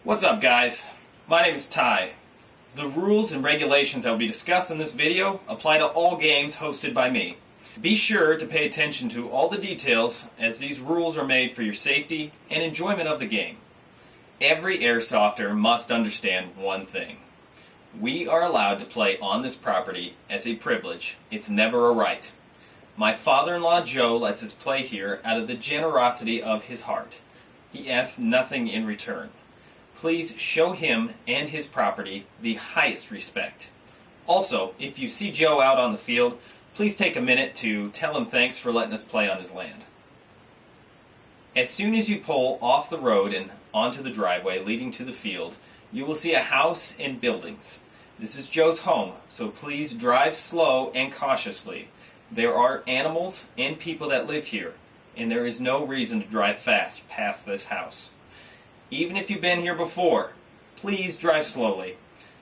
What's up, guys? My name is Ty. The rules and regulations that will be discussed in this video apply to all games hosted by me. Be sure to pay attention to all the details, as these rules are made for your safety and enjoyment of the game. Every airsofter must understand one thing. We are allowed to play on this property as a privilege. It's never a right. My father-in-law Joe lets us play here out of the generosity of his heart. He asks nothing in return. Please show him and his property the highest respect. Also, if you see Joe out on the field, please take a minute to tell him thanks for letting us play on his land. As soon as you pull off the road and onto the driveway leading to the field, you will see a house and buildings. This is Joe's home, so please drive slow and cautiously. There are animals and people that live here, and there is no reason to drive fast past this house. Even if you've been here before, please drive slowly.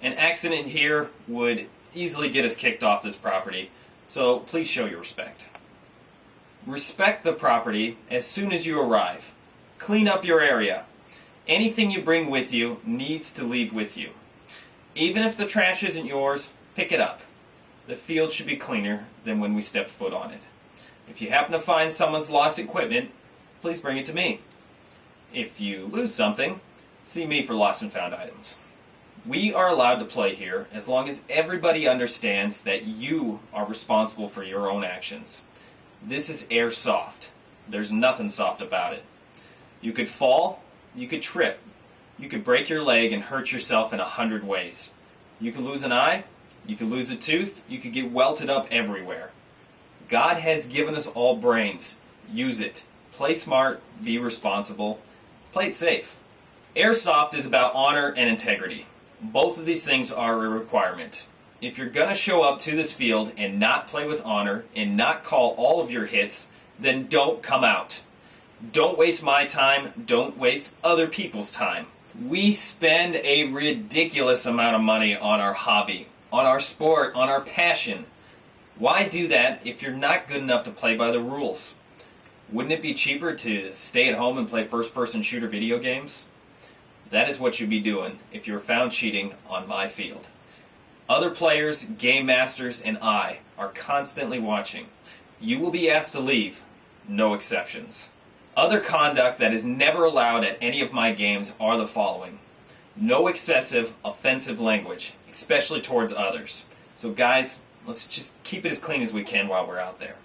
An accident here would easily get us kicked off this property, so please show your respect. Respect the property as soon as you arrive. Clean up your area. Anything you bring with you needs to leave with you. Even if the trash isn't yours, pick it up. The field should be cleaner than when we step foot on it. If you happen to find someone's lost equipment, please bring it to me. If you lose something, see me for lost and found items. We are allowed to play here as long as everybody understands that you are responsible for your own actions. This is Airsoft. There's nothing soft about it. You could fall, you could trip, you could break your leg and hurt yourself in 100 ways. You could lose an eye, you could lose a tooth, you could get welted up everywhere. God has given us all brains. Use it. Play smart, be responsible, play it safe. Airsoft is about honor and integrity. Both of these things are a requirement. If you're going to show up to this field and not play with honor and not call all of your hits, then don't come out. Don't waste my time, don't waste other people's time. We spend a ridiculous amount of money on our hobby, on our sport, on our passion. Why do that if you're not good enough to play by the rules? Wouldn't it be cheaper to stay at home and play first-person shooter video games? That is what you'd be doing if you were found cheating on my field. Other players, game masters, and I are constantly watching. You will be asked to leave, no exceptions. Other conduct that is never allowed at any of my games are the following. No excessive, offensive language, especially towards others. So guys, let's just keep it as clean as we can while we're out there.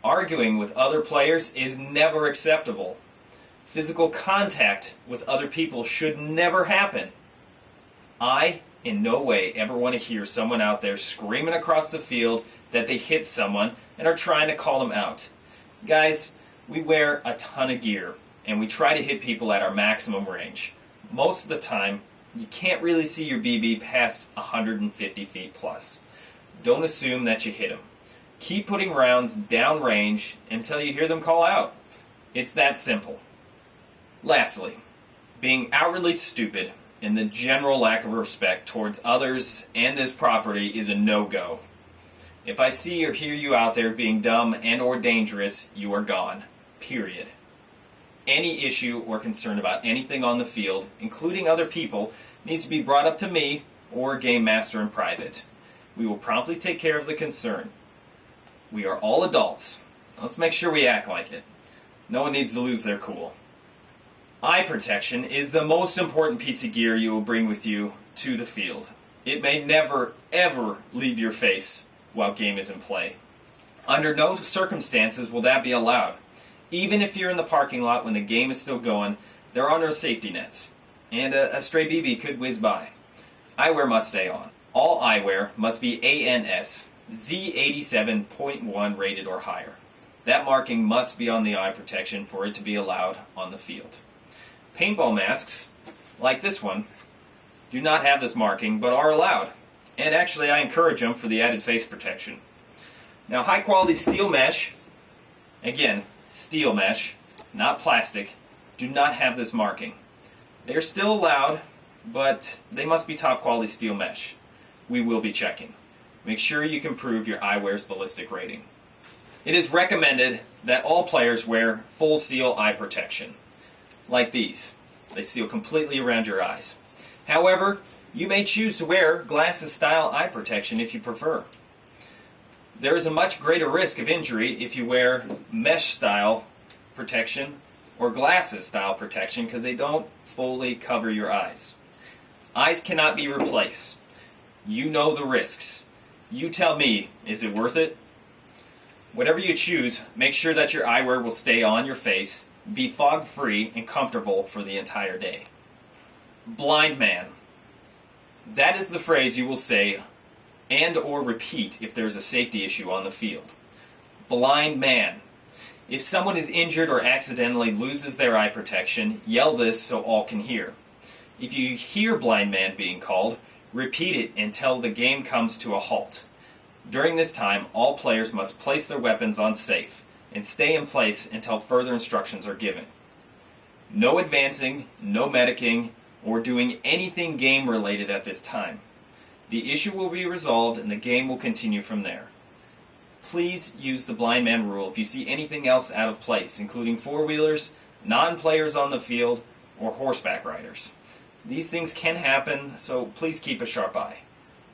Arguing with other players is never acceptable. Physical contact with other people should never happen. I, in no way, ever want to hear someone out there screaming across the field that they hit someone and are trying to call them out. Guys, we wear a ton of gear, and we try to hit people at our maximum range. Most of the time, you can't really see your BB past 150 feet plus. Don't assume that you hit them. Keep putting rounds downrange until you hear them call out. It's that simple. Lastly, being outwardly stupid and the general lack of respect towards others and this property is a no-go. If I see or hear you out there being dumb and or dangerous, you are gone. Period. Any issue or concern about anything on the field, including other people, needs to be brought up to me or a game master in private. We will promptly take care of the concern. We are all adults. Let's make sure we act like it. No one needs to lose their cool. Eye protection is the most important piece of gear you will bring with you to the field. It may never, ever leave your face while game is in play. Under no circumstances will that be allowed. Even if you're in the parking lot when the game is still going, there are no safety nets, and a stray BB could whiz by. Eyewear must stay on. All eyewear must be ANS Z87.1 rated or higher. That marking must be on the eye protection for it to be allowed on the field. Paintball masks, like this one, do not have this marking but are allowed. And actually I encourage them for the added face protection. Now high quality steel mesh, again, steel mesh, not plastic, do not have this marking. They are still allowed, but they must be top quality steel mesh. We will be checking. Make sure you can prove your eyewear's ballistic rating. It is recommended that all players wear full seal eye protection, like these. They seal completely around your eyes. However, you may choose to wear glasses-style eye protection if you prefer. There is a much greater risk of injury if you wear mesh-style protection or glasses-style protection because they don't fully cover your eyes. Eyes cannot be replaced. You know the risks. You tell me, is it worth it? Whatever you choose, make sure that your eyewear will stay on your face, be fog-free and comfortable for the entire day. Blind man. That is the phrase you will say and or repeat if there's a safety issue on the field. Blind man. If someone is injured or accidentally loses their eye protection, yell this so all can hear. If you hear blind man being called, repeat it until the game comes to a halt. During this time, all players must place their weapons on safe and stay in place until further instructions are given. No advancing, no medicing, or doing anything game related at this time. The issue will be resolved and the game will continue from there. Please use the blind man rule if you see anything else out of place, including four-wheelers, non-players on the field, or horseback riders. These things can happen, so please keep a sharp eye.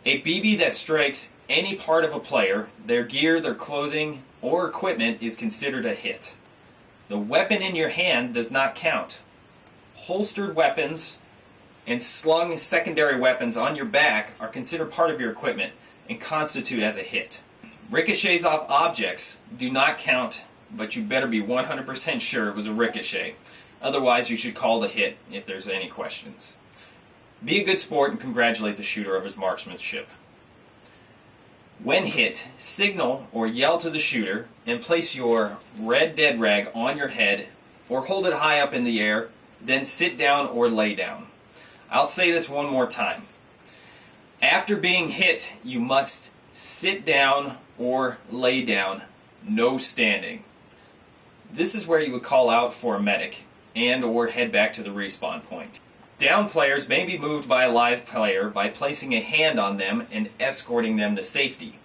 A BB that strikes any part of a player, their gear, their clothing, or equipment is considered a hit. The weapon in your hand does not count. Holstered weapons and slung secondary weapons on your back are considered part of your equipment and constitute as a hit. Ricochets off objects do not count, but you better be 100% sure it was a ricochet. Otherwise, you should call the hit if there's any questions. Be a good sport and congratulate the shooter of his marksmanship. When hit, signal or yell to the shooter and place your red dead rag on your head or hold it high up in the air, then sit down or lay down. I'll say this one more time. After being hit, you must sit down or lay down, no standing. This is where you would call out for a medic and or head back to the respawn point. Down players may be moved by a live player by placing a hand on them and escorting them to safety.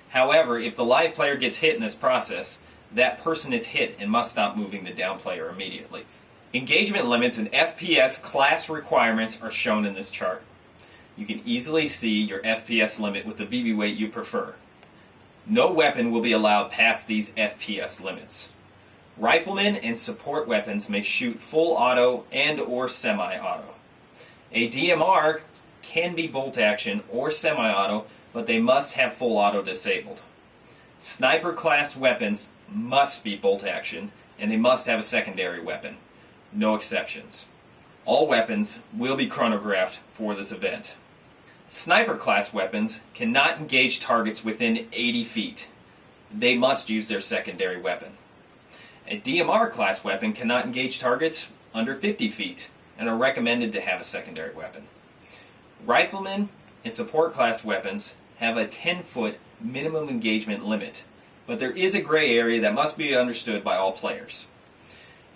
However, if the live player gets hit in this process, that person is hit and must stop moving the down player immediately. Engagement limits and FPS class requirements are shown in this chart. You can easily see your FPS limit with the BB weight you prefer. No weapon will be allowed past these FPS limits. Riflemen and support weapons may shoot full auto and or semi-auto. A DMR can be bolt action or semi-auto, but they must have full auto disabled. Sniper class weapons must be bolt action and they must have a secondary weapon. No exceptions. All weapons will be chronographed for this event. Sniper class weapons cannot engage targets within 80 feet. They must use their secondary weapon. A DMR class weapon cannot engage targets under 50 feet and are recommended to have a secondary weapon. Riflemen and support class weapons have a 10-foot minimum engagement limit, but there is a gray area that must be understood by all players.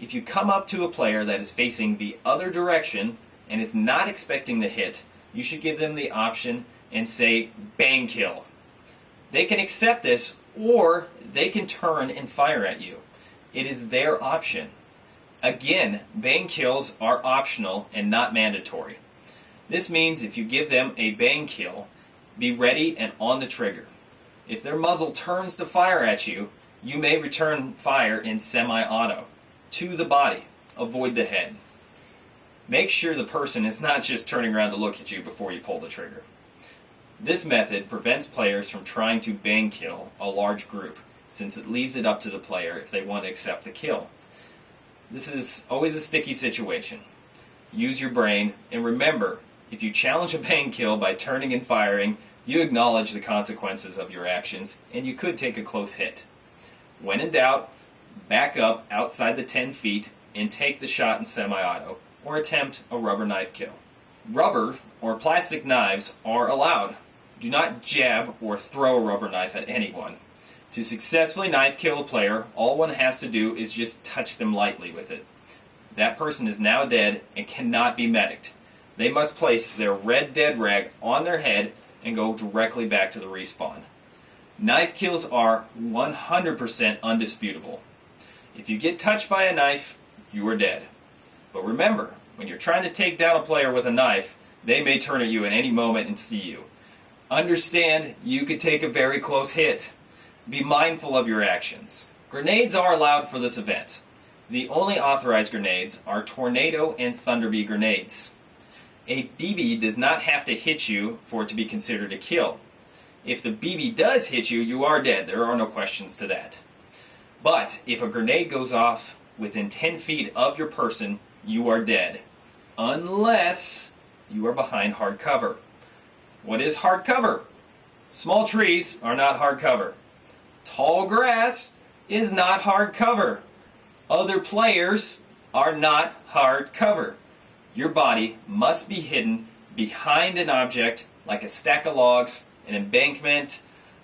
If you come up to a player that is facing the other direction and is not expecting the hit, you should give them the option and say, bang kill. They can accept this or they can turn and fire at you. It is their option. Again, bang kills are optional and not mandatory. This means if you give them a bang kill, be ready and on the trigger. If their muzzle turns to fire at you, you may return fire in semi-auto to the body. Avoid the head. Make sure the person is not just turning around to look at you before you pull the trigger. This method prevents players from trying to bang kill a large group, since it leaves it up to the player if they want to accept the kill. This is always a sticky situation. Use your brain, and remember, if you challenge a bang kill by turning and firing, you acknowledge the consequences of your actions, and you could take a close hit. When in doubt, back up outside the 10 feet and take the shot in semi-auto, or attempt a rubber knife kill. Rubber or plastic knives are allowed. Do not jab or throw a rubber knife at anyone. To successfully knife kill a player, all one has to do is just touch them lightly with it. That person is now dead and cannot be medicked. They must place their red dead rag on their head and go directly back to the respawn. Knife kills are 100% undisputable. If you get touched by a knife, you are dead. But remember, When you're trying to take down a player with a knife, they may turn at you at any moment and see you. Understand you could take a very close hit. Be mindful of your actions. Grenades are allowed for this event. The only authorized grenades are Tornado and Thunderbee grenades. A BB does not have to hit you for it to be considered a kill. If the BB does hit you, you are dead. There are no questions to that. But if a grenade goes off within 10 feet of your person, you are dead. Unless you are behind hard cover. What is hard cover? Small trees are not hard cover. Tall grass is not hard cover. Other players are not hard cover. Your body must be hidden behind an object like a stack of logs, an embankment,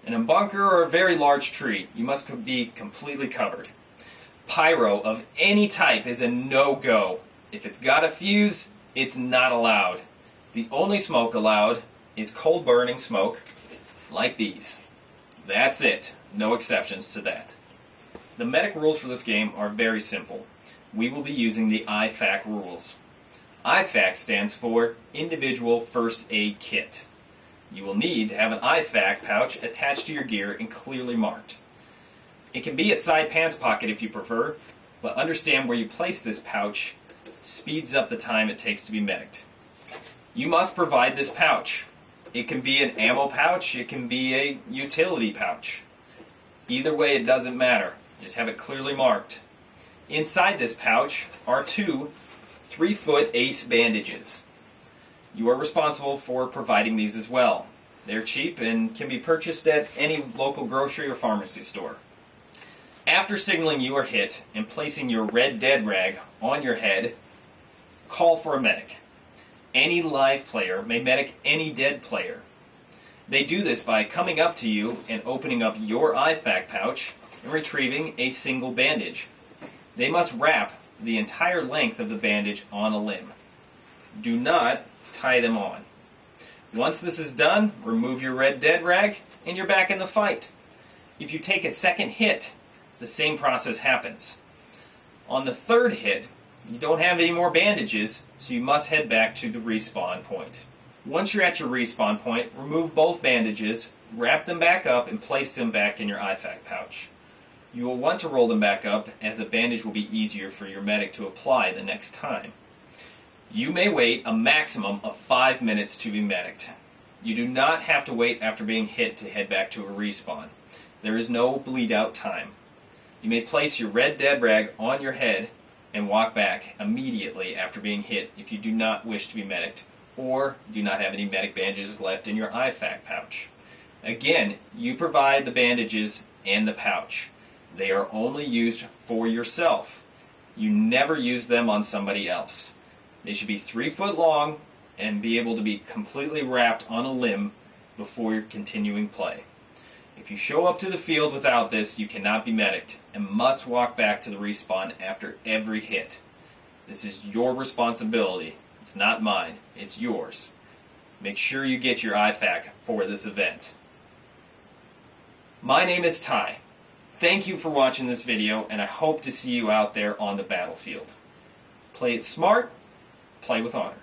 a bunker, or a very large tree. You must be completely covered. Pyro of any type is a no-go. If it's got a fuse, it's not allowed. The only smoke allowed is cold burning smoke like these. That's it. No exceptions to that. The medic rules for this game are very simple. We will be using the IFAK rules. IFAK stands for Individual First Aid Kit. You will need to have an IFAK pouch attached to your gear and clearly marked. It can be a side pants pocket if you prefer, but understand where you place this pouch speeds up the time it takes to be medicked. You must provide this pouch. It can be an ammo pouch, it can be a utility pouch. Either way, it doesn't matter. Just have it clearly marked. Inside this pouch are two 3-foot ace bandages. You are responsible for providing these as well. They're cheap and can be purchased at any local grocery or pharmacy store. After signaling you are hit and placing your red dead rag on your head, call for a medic. Any live player may medic any dead player. They do this by coming up to you and opening up your IFAK pouch and retrieving a single bandage. They must wrap the entire length of the bandage on a limb. Do not tie them on. Once this is done, remove your red dead rag and you're back in the fight. If you take a second hit, the same process happens. On the third hit, you don't have any more bandages, so you must head back to the respawn point. Once you're at your respawn point, remove both bandages, wrap them back up, and place them back in your IFAK pouch. You will want to roll them back up, as a bandage will be easier for your medic to apply the next time. You may wait a maximum of 5 minutes to be medicked. You do not have to wait after being hit to head back to a respawn. There is no bleed out time. You may place your red dead rag on your head and walk back immediately after being hit if you do not wish to be medicked or do not have any medic bandages left in your IFAK pouch. Again, you provide the bandages and the pouch. They are only used for yourself. You never use them on somebody else. They should be 3 foot long and be able to be completely wrapped on a limb before your continuing play. If you show up to the field without this, you cannot be medicked and must walk back to the respawn after every hit. This is your responsibility. It's not mine. It's yours. Make sure you get your IFAK for this event. My name is Ty. Thank you for watching this video, and I hope to see you out there on the battlefield. Play it smart, play with honor.